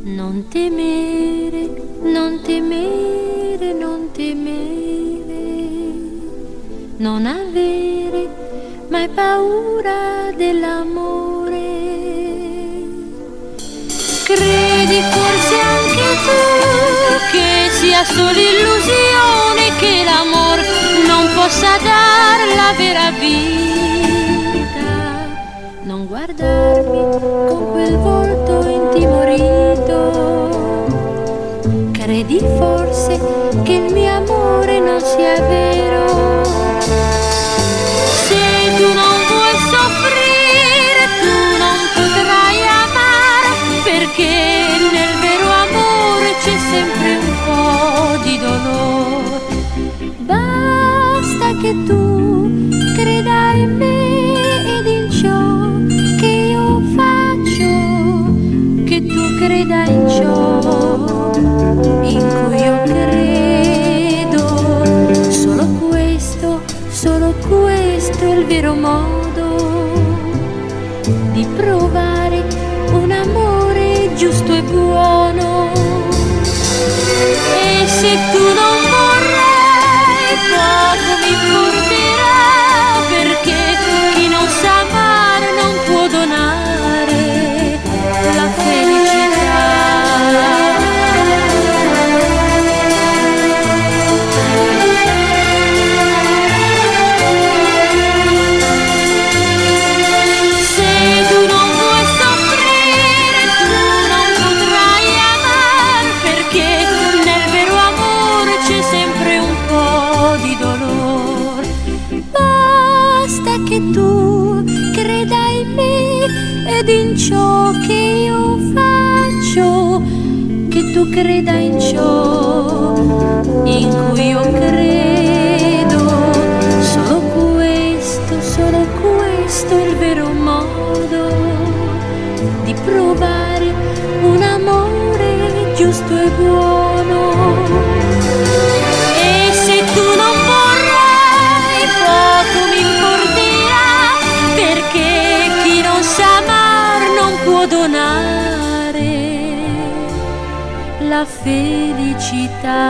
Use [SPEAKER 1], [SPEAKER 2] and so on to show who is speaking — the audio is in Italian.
[SPEAKER 1] Non temere, non temere, non temere, non avere mai paura dell'amore. Credi forse anche tu che sia solo illusione, che l'amor non possa dar la vera vita? Non guardarmi con quel volto intimorito. Credi forse che il mio amore non sia vero? Se tu non vuoi soffrire, tu non potrai amare, perché nel vero amore c'è sempre un po' di dolore. Basta che tu creda in me ed in ciò che io faccio, che tu creda in ciò in cui io credo. Solo questo è il vero modo di provare un amore giusto e buono. E se tu non vorrai, poco mi importerà, perché chi non sa amare non può donare la felicità. Che tu creda in me ed in ciò che io faccio, che tu creda in ciò in cui io credo. Solo questo è il vero modo di provare un amore giusto e buono. E se tu non vorrai, poco mi importerà, perché chi non sa amar non può donare la felicità.